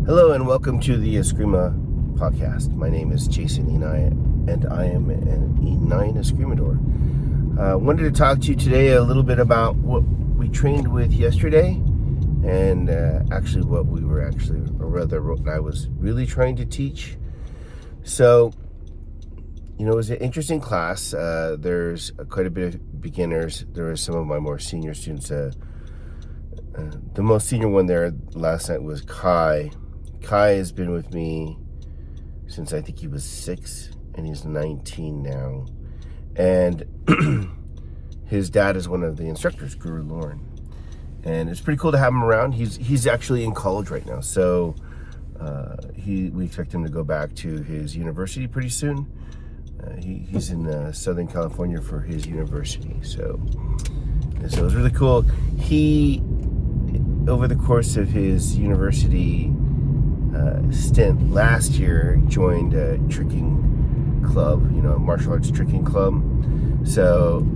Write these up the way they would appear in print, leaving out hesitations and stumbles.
Hello and welcome to the Eskrima podcast. My name is Jason Inay and I am an Inayan Eskrimador. Wanted to talk to you today a little bit about what we trained with yesterday and actually what we were what I was really trying to teach. So, it was an interesting class. There's quite a bit of beginners. There were some of my more senior students. The most senior one there last night was Kai. Kai has been with me since I think he was 6, and he's 19 now. And his dad is one of the instructors, Guru Lauren. And it's pretty cool to have him around. He's actually in college right now, so we expect him to go back to his university pretty soon. He's in Southern California for his university, so it was really cool. He, over the course of his university stint last year, joined a tricking club, a martial arts tricking club. So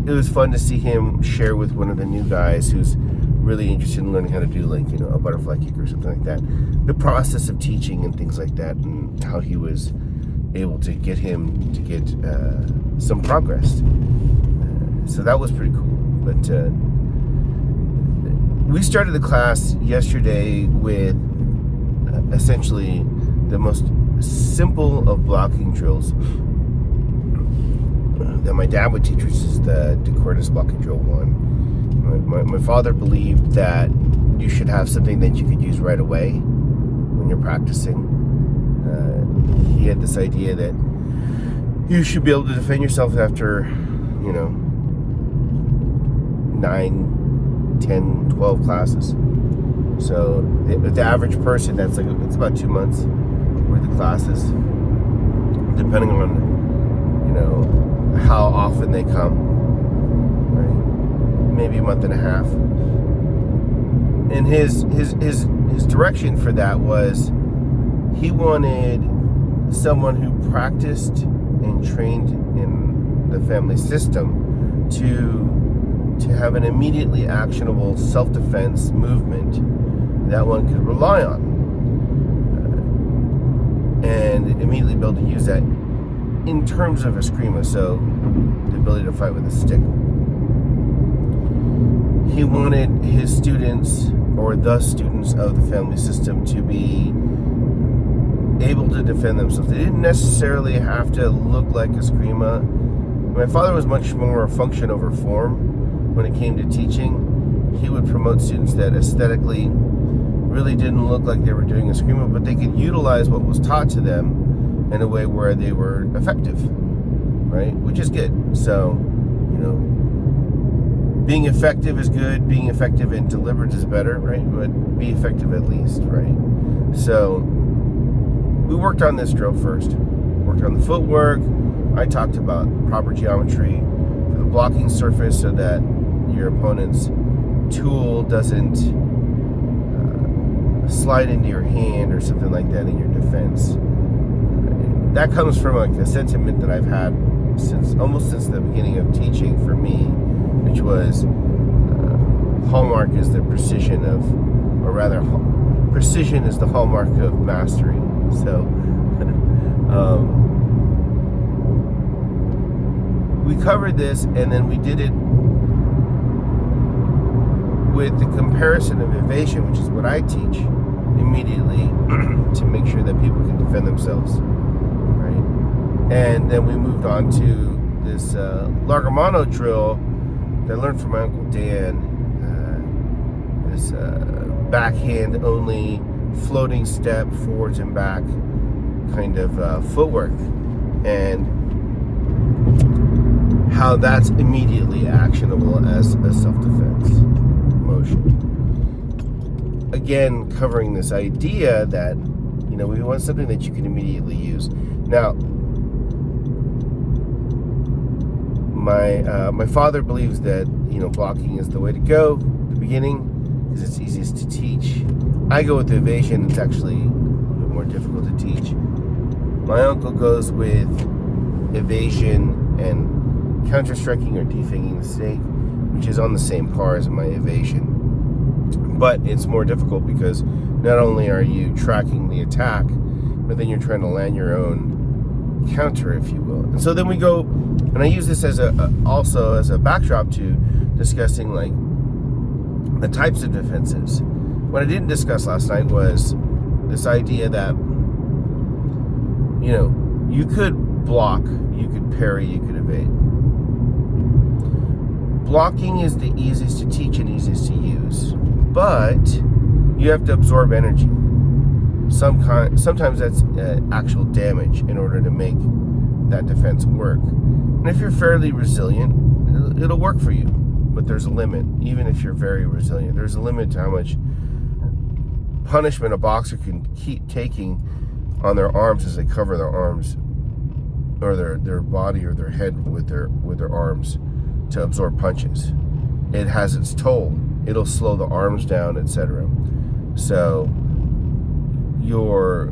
it was fun to see him share with one of the new guys who's really interested in learning how to do a butterfly kick or something like that, the process of teaching and things like that, and how he was able to get him to get some progress. So that was pretty cool. But we started the class yesterday with essentially the most simple of blocking drills that my dad would teach, which is the coarse blocking drill 1. My father believed that you should have something that you could use right away when you're practicing. He had this idea that you should be able to defend yourself after 9, 10, 12 classes. So the average person, it's about 2 months worth of classes, depending on how often they come, right? Maybe a month and a half. And his direction for that was he wanted someone who practiced and trained in the family system to have an immediately actionable self-defense movement that one could rely on, and immediately be able to use that in terms of Eskrima, so the ability to fight with a stick. He wanted his students, or the students of the family system, to be able to defend themselves. They didn't necessarily have to look like Eskrima. My father was much more a function over form when it came to teaching. He would promote students that aesthetically really didn't look like they were doing Eskrima, but they could utilize what was taught to them in a way where they were effective, right? Which is good. So, being effective is good. Being effective and deliberate is better, right? But be effective at least, right? So we worked on this drill first. Worked on the footwork. I talked about proper geometry for the blocking surface so that your opponent's tool doesn't slide into your hand or something like that in your defense. That comes from a sentiment that I've had since the beginning of teaching for me, which was hallmark is the precision of, or rather, precision is the hallmark of mastery. So we covered this, and then we did it with the comparison of evasion, which is what I teach immediately to make sure that people can defend themselves, right? And then we moved on to this Largamano drill that I learned from my Uncle Dan, this backhand only floating step forwards and back kind of footwork, and how that's immediately actionable as a self-defense motion. Again, covering this idea that we want something that you can immediately use. Now, my father believes that blocking is the way to go at the beginning because it's easiest to teach. I go with the evasion. It's actually a little bit more difficult to teach. My uncle goes with evasion and counter-striking or defanging the snake, which is on the same par as my evasion. But it's more difficult because not only are you tracking the attack, but then you're trying to land your own counter, if you will. And so then we go, and I use this as also as a backdrop to discussing like the types of defenses. What I didn't discuss last night was this idea that, you know, you could block, you could parry, you could evade. Blocking is the easiest to teach and easiest to use, but you have to absorb energy. Sometimes that's actual damage in order to make that defense work. And if you're fairly resilient, it'll work for you, but there's a limit. Even if you're very resilient, there's a limit to how much punishment a boxer can keep taking on their arms as they cover their arms or their body or their head with their arms to absorb punches. It has its toll. It'll slow the arms down, etc. So your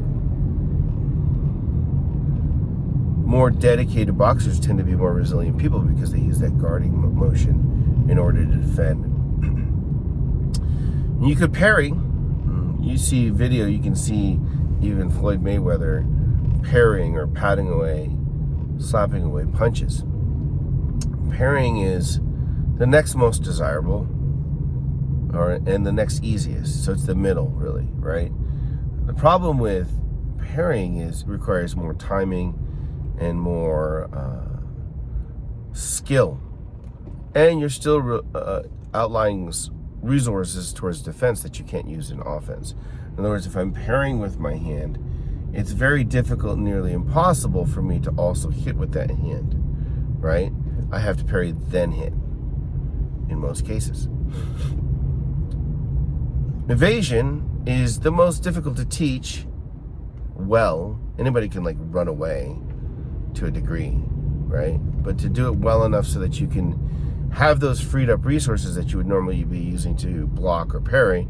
more dedicated boxers tend to be more resilient people because they use that guarding motion in order to defend. And you could parry. You see video, you can see even Floyd Mayweather parrying or patting away, slapping away punches. Parrying is the next most desirable, and the next easiest. So it's the middle, really, right? The problem with parrying is it requires more timing and more skill, and you're still outlying resources towards defense that you can't use in offense. In other words, if I'm parrying with my hand, it's very difficult, nearly impossible for me to also hit with that hand, right? I have to parry then hit in most cases. Evasion is the most difficult to teach well. Anybody can like run away to a degree, right? But to do it well enough so that you can have those freed up resources that you would normally be using to block or parry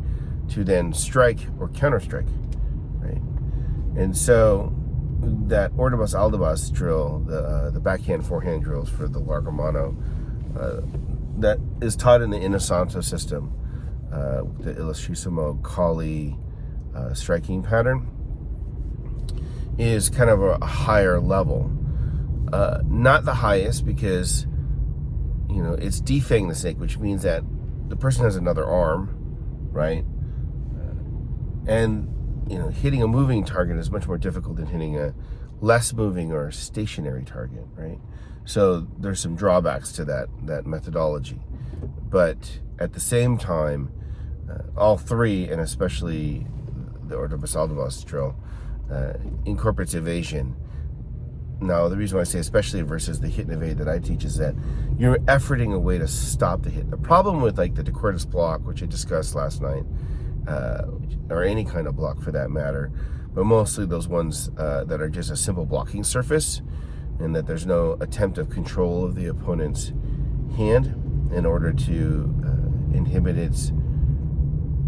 to then strike or counter strike, right? And so that Ordubas Aldabas drill, the backhand forehand drills for the largo mano, that is taught in the Inayan system, the Illustrisimo Kali striking pattern, is kind of a higher level. Not the highest because, you know, it's defanging the snake, which means that the person has another arm, right? And, you know, hitting a moving target is much more difficult than hitting a less moving or stationary target, right? So there's some drawbacks to that methodology. But at the same time, all three, and especially the Ordubas Aldabas drill, incorporates evasion. Now, the reason why I say especially versus the hit and evade that I teach is that you're efforting a way to stop the hit. The problem with like the de Cuerdas block, which I discussed last night, or any kind of block for that matter, but mostly those ones that are just a simple blocking surface, and that there's no attempt of control of the opponent's hand in order to inhibit its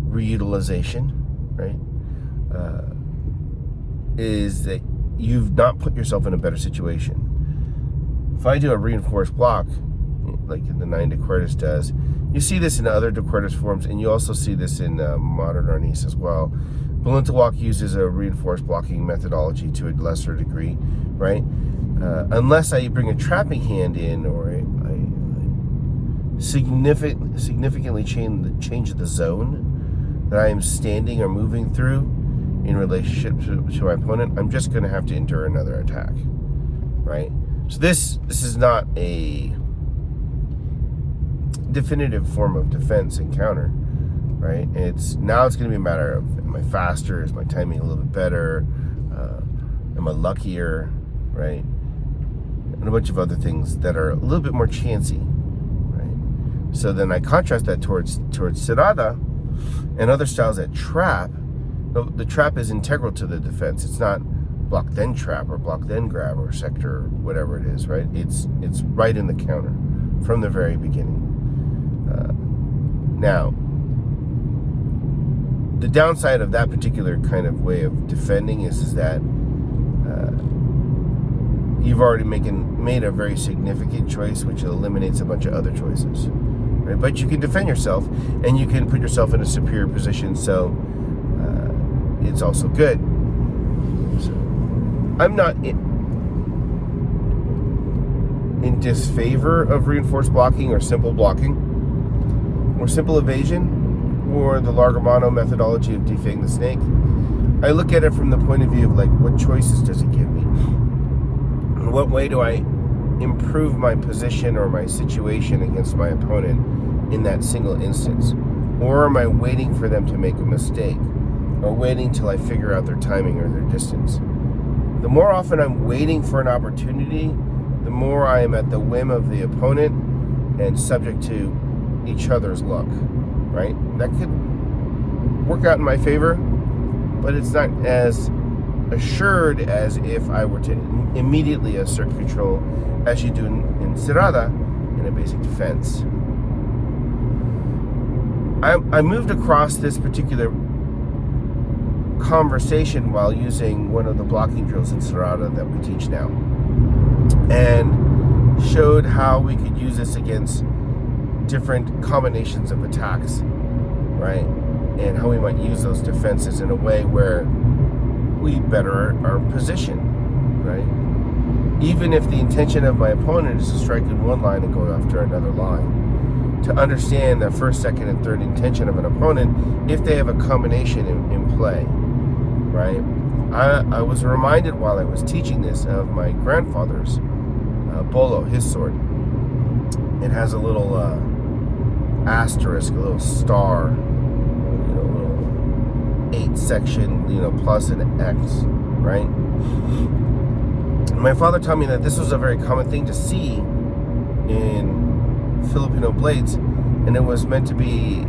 reutilization, right? Is that you've not put yourself in a better situation. If I do a reinforced block, like the 9 de Cuerdas does, you see this in other de Cuerdas forms, and you also see this in modern arnis as well. Balintawak uses a reinforced blocking methodology to a lesser degree, right? Unless I bring a trapping hand in, or I significantly change the zone that I am standing or moving through in relationship to my opponent, I'm just going to have to endure another attack, right? So this is not a definitive form of defense and counter, right? It's going to be a matter of, am I faster? Is my timing a little bit better? Am I luckier, right? And a bunch of other things that are a little bit more chancy, right? So then I contrast that towards Serrada and other styles that trap. The trap is integral to the defense. It's not block then trap or block then grab or sector or whatever it is, right? It's right in the counter from the very beginning. Now, the downside of that particular kind of way of defending is that you've already made a very significant choice, which eliminates a bunch of other choices, right? But you can defend yourself, and you can put yourself in a superior position, so it's also good. So I'm not in disfavor of reinforced blocking or simple blocking or simple evasion or the Largamano methodology of defanging the snake. I look at it from the point of view of like, what choices does it give me? In what way do I improve my position or my situation against my opponent in that single instance? Or am I waiting for them to make a mistake, or waiting till I figure out their timing or their distance? The more often I'm waiting for an opportunity, the more I am at the whim of the opponent and subject to each other's luck, right? That could work out in my favor, but it's not as assured as if I were to immediately assert control, as you do in Sirada, in a basic defense. I moved across this particular conversation while using one of the blocking drills in Sirada that we teach now, and showed how we could use this against different combinations of attacks, right? And how we might use those defenses in a way where we better our position, right? Even if the intention of my opponent is to strike in one line and go after another line. To understand the first, second, and third intention of an opponent if they have a combination in play, right? I was reminded while I was teaching this of my grandfather's bolo, his sword. It has a little asterisk, a little star, a little 8 section, plus an X, right? And my father taught me that this was a very common thing to see in Filipino blades, and it was meant to be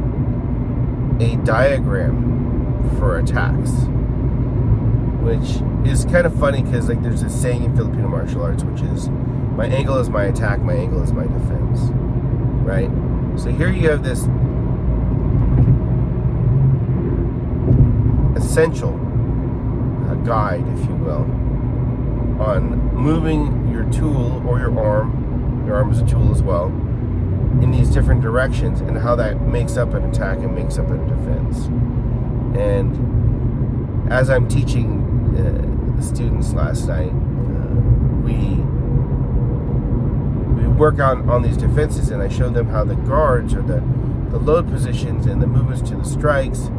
a diagram for attacks, which is kind of funny because like there's a saying in Filipino martial arts which is, my angle is my attack, my angle is my defense, right? So here you have this essential guide, if you will, on moving your tool or your arm is a tool as well, in these different directions, and how that makes up an attack and makes up a defense. And as I'm teaching the students last night, we work on these defenses, and I showed them how the guards or the load positions and the movements to the strikes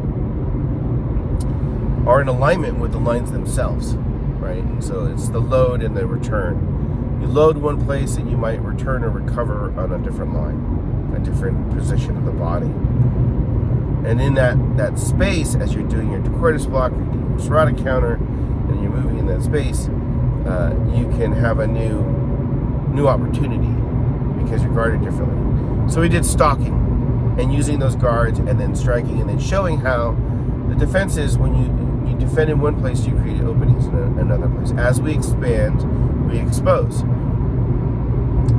are in alignment with the lines themselves, right? And so it's the load and the return. You load one place and you might return or recover on a different line, a different position of the body. And in that space, as you're doing your coarse block, you're doing your Sirada counter, and you're moving in that space, you can have a new opportunity because you're guarded differently. So we did stalking and using those guards, and then striking, and then showing how the defense is when you defend in one place, you create openings in another place. As we expand, we expose.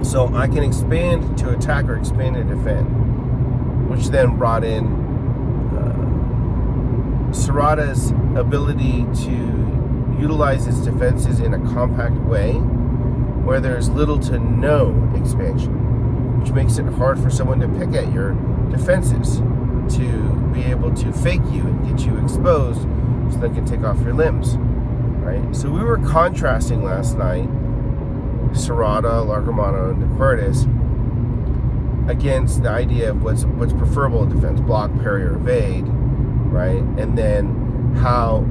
So I can expand to attack or expand to defend, which then brought in Sirada's ability to utilize its defenses in a compact way where there's little to no expansion, which makes it hard for someone to pick at your defenses, to be able to fake you and get you exposed so they can take off your limbs, right? So we were contrasting last night Sirada, Largamano, and coarse against the idea of what's preferable in defense: block, parry, or evade, right? And then how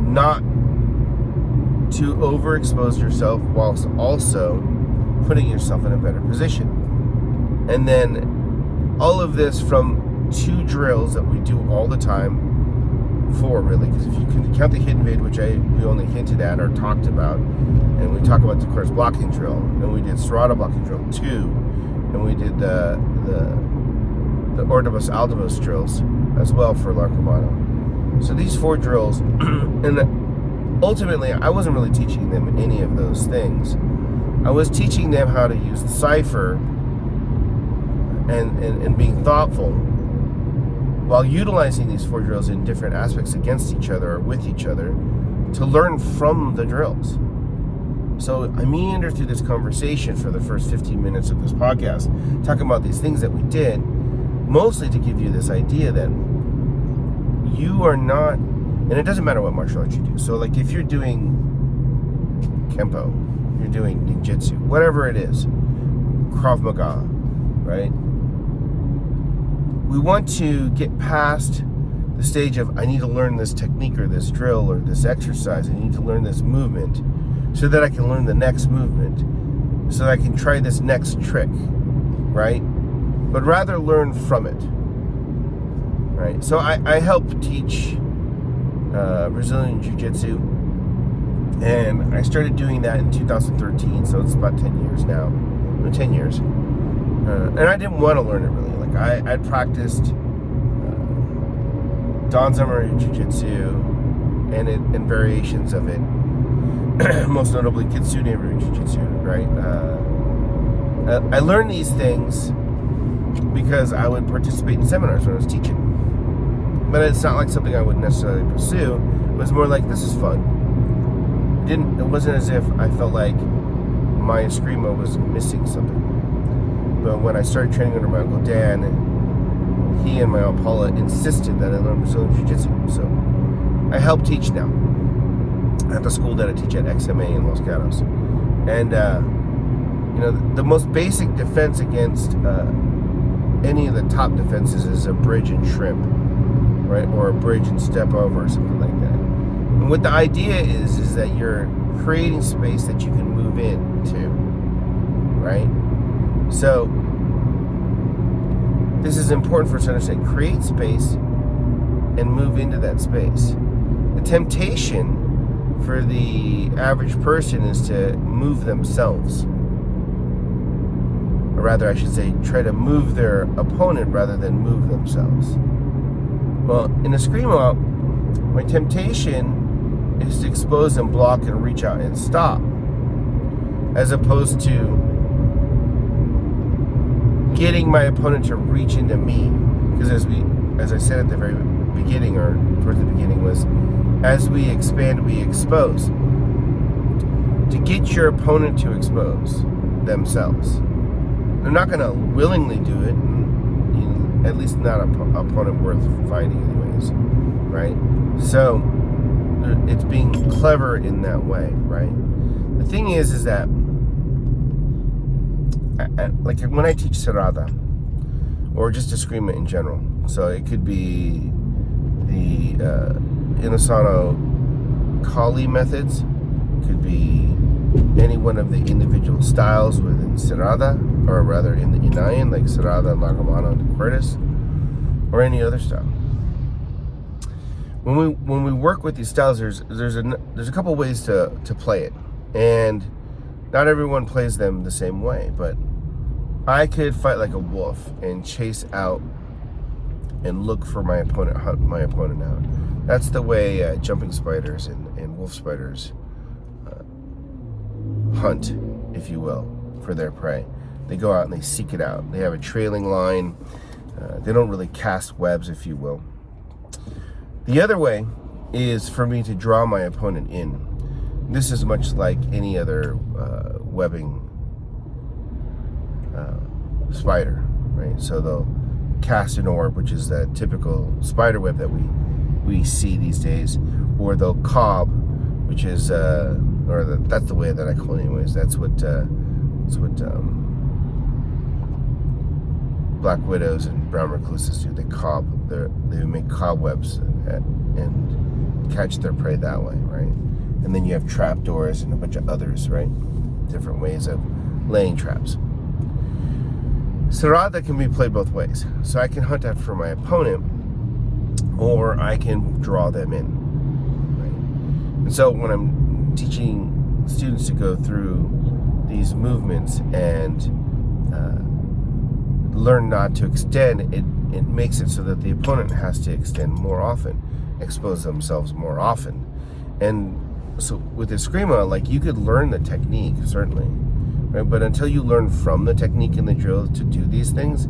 not to overexpose yourself whilst also putting yourself in a better position. And then all of this from 2 drills that we do all the time, 4 really, because if you can count the hidden vid, which we only hinted at or talked about, and we talk about the coarse blocking drill, and we did Sirada blocking drill 2, and we did the Ordibus Aldibus drills as well for Largamano. So these 4 drills, and ultimately I wasn't really teaching them any of those things. I was teaching them how to use the cipher and being thoughtful while utilizing these 4 drills in different aspects against each other or with each other to learn from the drills. So I meander through this conversation for the first 15 minutes of this podcast, talking about these things that we did, mostly to give you this idea that you are not, and it doesn't matter what martial arts you do. So like if you're doing Kempo, you're doing ninjutsu, whatever it is, Krav Maga, right? We want to get past the stage of, I need to learn this technique or this drill or this exercise. I need to learn this movement so that I can learn the next movement, so that I can try this next trick, right? But rather learn from it, right? So I help teach Brazilian Jiu-Jitsu, and I started doing that in 2013, so it's about 10 years now. 10 years. And I didn't want to learn it really. Like I'd practiced Danzamari Jiu-Jitsu and variations of it. Most notably Kitsune Jiu-Jitsu, right? I learned these things because I would participate in seminars when I was teaching. But it's not like something I would necessarily pursue. It was more like, this is fun. It wasn't as if I felt like my Eskrima was missing something. But when I started training under my Uncle Dan, he and my Aunt Paula insisted that I learn Brazilian Jiu-Jitsu. So I help teach now at the school that I teach at XMA in Los Gatos. And, the most basic defense against any of the top defenses is a bridge and shrimp, right? Or a bridge and step over or something like that. And what the idea is that you're creating space that you can move into, right? So this is important for us to understand. Create space and move into that space. The temptation for the average person is to move themselves. Or rather, I should say, try to move their opponent rather than move themselves. Well, in Eskrima, my temptation is to expose and block and reach out and stop, as opposed to getting my opponent to reach into me. Because as I said at the very beginning, or towards the beginning, was as we expand, we expose. To get your opponent to expose themselves. They're not going to willingly do it, at least not an opponent worth fighting anyways, right? So it's being clever in that way, right? The thing is that like when I teach Serrada, or just Eskrima in general, so it could be the Inasano Kali methods, could be any one of the individual styles within Serrada, or rather in the Inayan, like Serrada, Lagamano, and Curtis, or any other style. When we work with these styles, there's a couple ways to play it, and not everyone plays them the same way. But I could fight like a wolf and chase out and look for my opponent, hunt my opponent out. That's the way jumping spiders and wolf spiders hunt, if you will, for their prey. They go out and they seek it out. They have a trailing line. They don't really cast webs, if you will. The other way is for me to draw my opponent in. This is much like any other webbing spider, right? So they'll cast an orb, which is that typical spider web that we see these days, or they'll cob, which is that's the way that I call it anyways. That's what black widows and brown recluses do. They make cobwebs and catch their prey that way, right? And then you have trapdoors and a bunch of others, right? Different ways of laying traps. Serrada can be played both ways. So I can hunt after my opponent, or I can draw them in, right? And so when I'm teaching students to go through these movements and learn not to extend, it makes it so that the opponent has to extend more often, expose themselves more often. And so with Eskrima, like, you could learn the technique, certainly, right? But until you learn from the technique in the drill to do these things,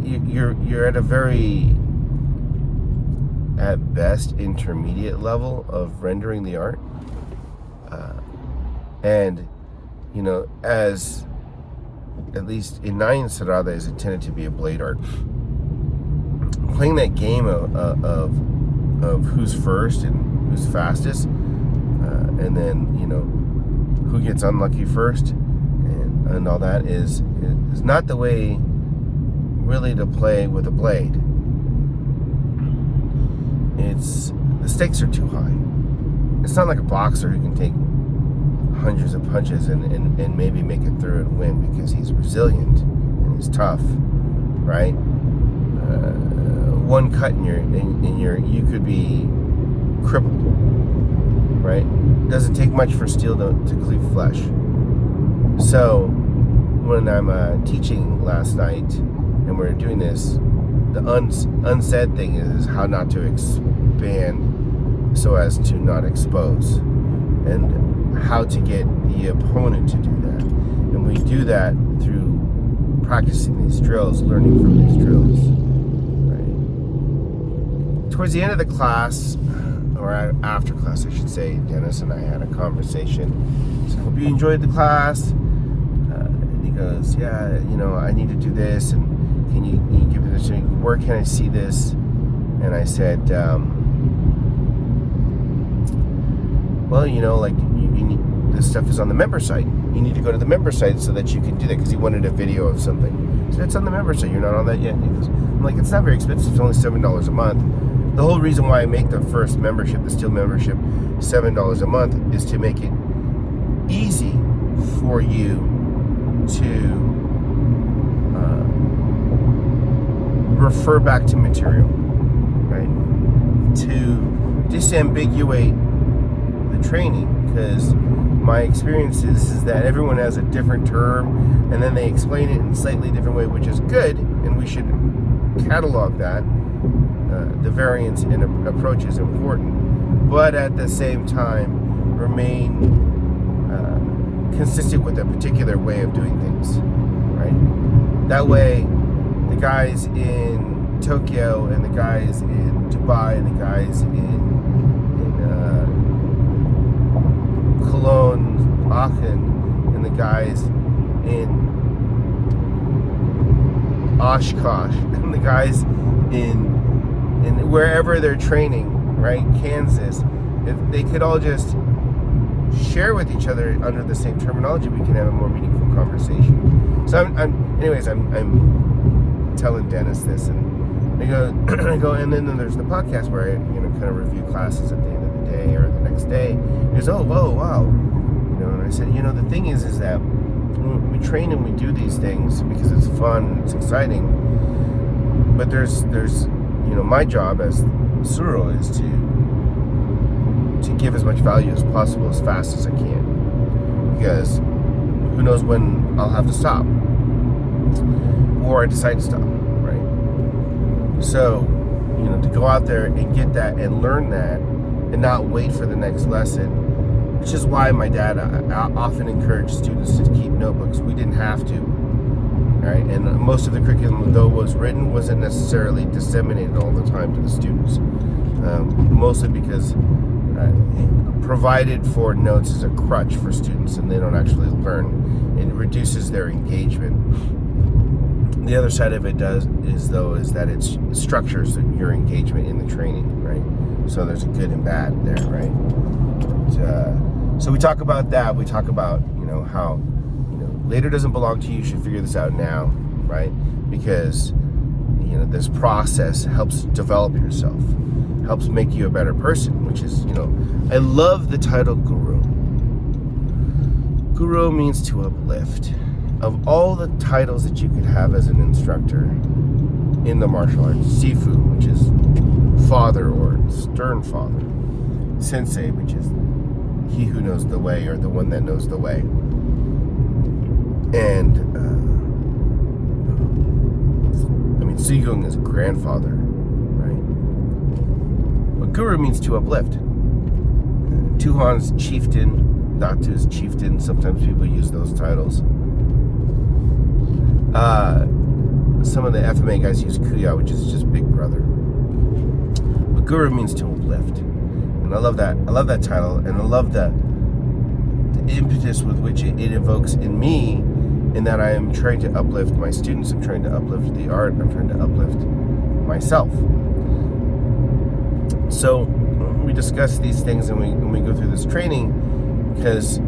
you're at a very, at best, intermediate level of rendering the art. And, as at least Inayan Sarada is intended to be a blade art, playing that game of who's first and who's fastest, and then, who gets unlucky first and all that is not the way really to play with a blade. The stakes are too high. It's not like a boxer who can take hundreds of punches and maybe make it through and win because he's resilient and he's tough, right? One cut you could be crippled, right? It doesn't take much for steel to cleave flesh. So when I'm teaching last night and we're doing this, the unsaid thing is how not to expand so as to not expose, and how to get the opponent to do that. And we do that through practicing these drills, learning from these drills. Right? Towards the end of the class, or after class, I should say, Dennis and I had a conversation. So I hope you enjoyed the class. And he goes, yeah, I need to do this, and can you give me this? Where can I see this? And I said, well, this stuff is on the member site. You need to go to the member site so that you can do that, because he wanted a video of something. So it's on the member site. You're not on that yet? And he goes, I'm like, it's not very expensive. It's only $7 a month. The whole reason why I make the first membership, the steel membership, $7 a month, is to make it easy for you to refer back to material, right? To disambiguate the training, because my experience is that everyone has a different term and then they explain it in a slightly different way, which is good, and we should catalog that. The variance in approach is important, but at the same time remain consistent with a particular way of doing things, right? That way the guys in Tokyo and the guys in Dubai and the guys in Cologne, Aachen, and the guys in Oshkosh, and the guys in wherever they're training, right, Kansas, if they could all just share with each other under the same terminology, we can have a more meaningful conversation. So I'm telling Dennis this, and I go, and then there's the podcast where I kind of review classes at the end of the day or the next day. He goes, oh, whoa, wow, and I said, the thing is that we train and we do these things because it's fun and it's exciting, but there's my job as Suro is to give as much value as possible as fast as I can, because who knows when I'll have to stop or I decide to stop, right? So, to go out there and get that and learn that and not wait for the next lesson, which is why my dad often encouraged students to keep notebooks. We didn't have to, right? And most of the curriculum, though was written, wasn't necessarily disseminated all the time to the students, mostly because provided for notes is a crutch for students and they don't actually learn. It reduces their engagement. The other side of it is that it structures your engagement in the training, right? So there's a good and bad there, right? But, so we talk about that. We talk about how later doesn't belong to you. You should figure this out now, right? Because this process helps develop yourself, helps make you a better person, which is, I love the title Guru. Guru means to uplift. Of all the titles that you could have as an instructor in the martial arts, Sifu, which is father or stern father, Sensei, which is he who knows the way or the one that knows the way, and Sigung is grandfather, right? But Guru means to uplift. Tuhan's chieftain, Datu's chieftain. Sometimes people use those titles. Some of the FMA guys use Kuya, which is just big brother. But Guru means to uplift, and I love that. I love that title, and I love the impetus with which it evokes in me, in that I am trying to uplift my students, I'm trying to uplift the art, I'm trying to uplift myself. So we discuss these things, and we go through this training because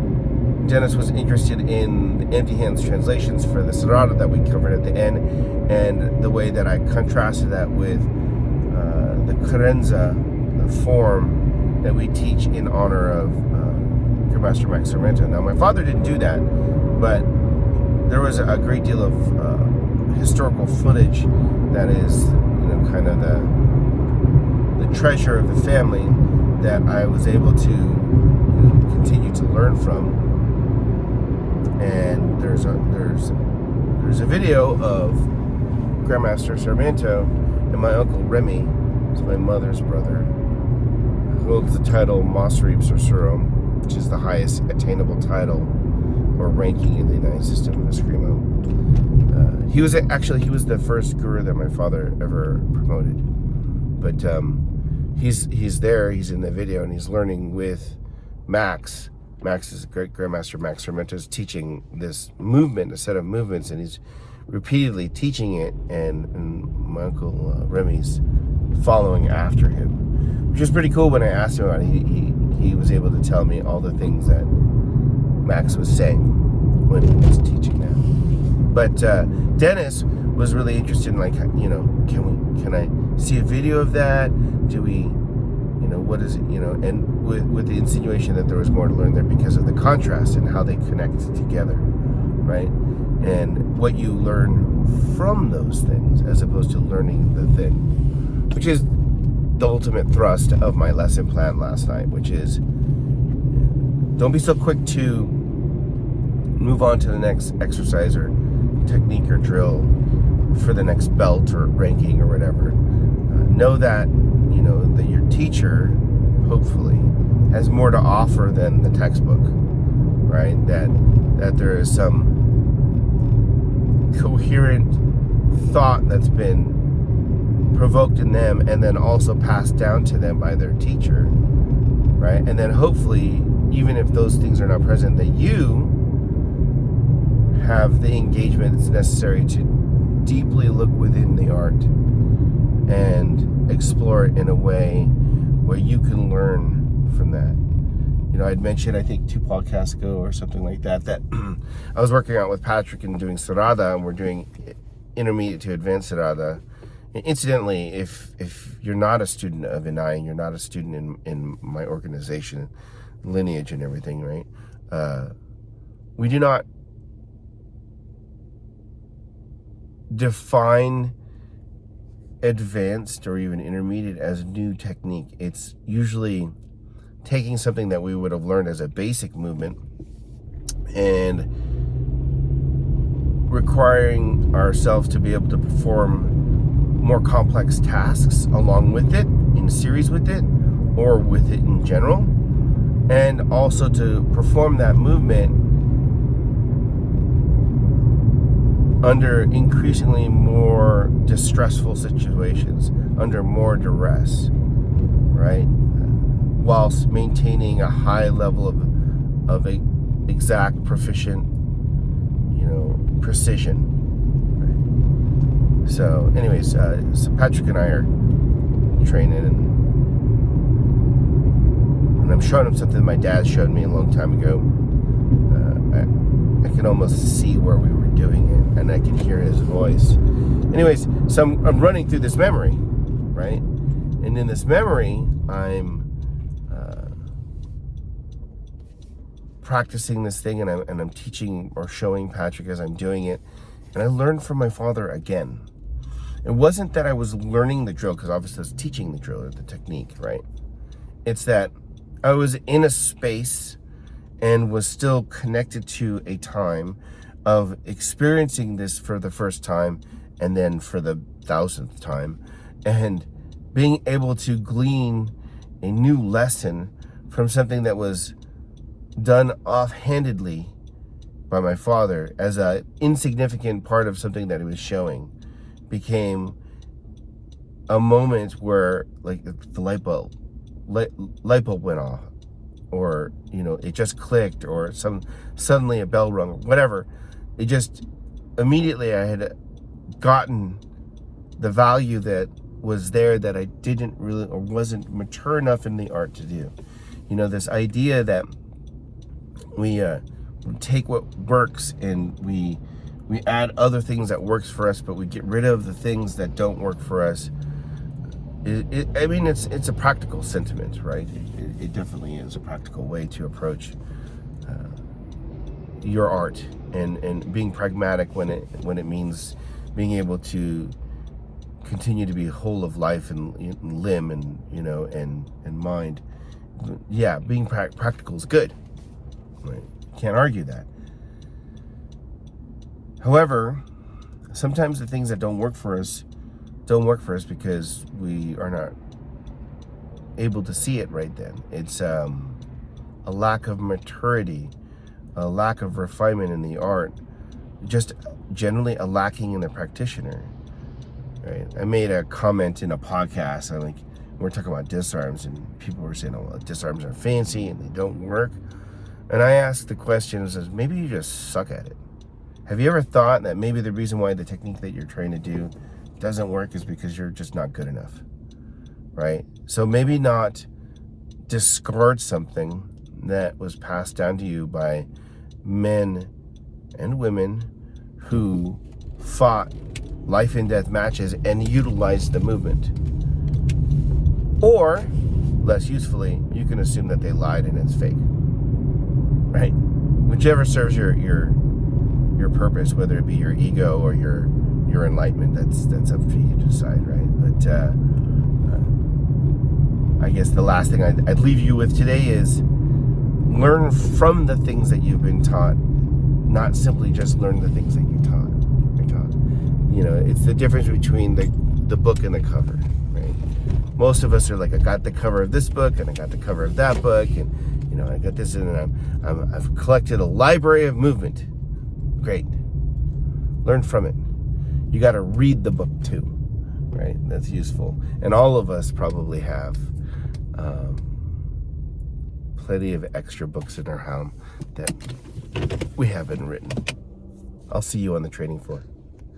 Dennis was interested in the empty hands translations for the Sarada that we covered at the end, and the way that I contrasted that with the Carenza, the form that we teach in honor of Grandmaster Max Sarmento. Now, my father didn't do that, but there was a great deal of historical footage that is, kind of the treasure of the family that I was able to continue to learn from. And there's a video of Grandmaster Sarmento and my uncle Remy, who's my mother's brother, who holds the title Masrib Suro, which is the highest attainable title or ranking in the Inayan System of Eskrima. He was the first guru that my father ever promoted, but he's there. He's in the video, and he's learning with Max. Max is great Grandmaster Max Sarmento, is teaching this movement, a set of movements, and he's repeatedly teaching it, and my uncle Remy's following after him, which is pretty cool. When I asked him about it, he was able to tell me all the things that Max was saying when he was teaching that. But Dennis was really interested in, can I see a video of that? Do we, what is it, and with the insinuation that there was more to learn there because of the contrast and how they connect together, right? And what you learn from those things as opposed to learning the thing, which is the ultimate thrust of my lesson plan last night, which is don't be so quick to move on to the next exercise or technique or drill for the next belt or ranking or whatever. Know that, that your teacher, hopefully, has more to offer than the textbook, right? That there is some coherent thought that's been provoked in them and then also passed down to them by their teacher, right? And then hopefully, even if those things are not present, that you have the engagement that's necessary to deeply look within the art and explore it in a way where you can learn from that. I'd mentioned, I think 2 podcasts ago or something like that I was working out with Patrick and doing Sarada, and we're doing intermediate to advanced Sarada. And incidentally, if you're not a student of Inayan, you're not a student in my organization, lineage and everything, right? We do not define advanced or even intermediate as a new technique. It's usually taking something that we would have learned as a basic movement and requiring ourselves to be able to perform more complex tasks along with it, in series with it, or with it in general, and also to perform that movement under increasingly more distressful situations, under more duress, right? Whilst maintaining a high level of exact, proficient, precision. Right? So, anyways, so Patrick and I are training, and I'm showing him something my dad showed me a long time ago. I can almost see where we were doing it, and I can hear his voice. Anyways, so I'm running through this memory, right? And in this memory, I'm practicing this thing, and I'm teaching or showing Patrick as I'm doing it, and I learned from my father again. It wasn't that I was learning the drill, because obviously I was teaching the drill or the technique, right? It's that I was in a space and was still connected to a time of experiencing this for the first time and then for the 1000th time, and being able to glean a new lesson from something that was done offhandedly by my father as an insignificant part of something that he was showing became a moment where, like, the light bulb went off, or it just clicked, or suddenly a bell rung, or whatever. It just immediately I had gotten the value that was there that I didn't really, or wasn't mature enough in the art to do. This idea that we take what works and we add other things that works for us, but we get rid of the things that don't work for us. It's a practical sentiment, right? It definitely is a practical way to approach your art, and being pragmatic when it means being able to continue to be whole of life and limb and mind. Yeah, being practical is good. Right? Can't argue that. However, sometimes the things that don't work for us because we are not able to see it right then. It's a lack of maturity, a lack of refinement in the art, just generally a lacking in the practitioner. Right? I made a comment in a podcast. We're talking about disarms, and people were saying, "Oh, well, disarms are fancy and they don't work." And I asked the question, says, maybe you just suck at it. Have you ever thought that maybe the reason why the technique that you're trying to do doesn't work is because you're just not good enough, right? So maybe not discard something that was passed down to you by men and women who fought life and death matches and utilized the movement. Or, less usefully, you can assume that they lied and it's fake. Right? Whichever serves your purpose, whether it be your ego or your enlightenment, that's up for you to decide, right? But I guess the last thing I'd leave you with today is learn from the things that you've been taught, not simply just learn the things that you're taught. It's the difference between the book and the cover, right? Most of us are like, I got the cover of this book and I got the cover of that book, and I got this, and I've collected a library of movement. Great. Learn from it. You got to read the book too, right? That's useful. And all of us probably have plenty of extra books in our home that we haven't written. I'll see you on the training floor.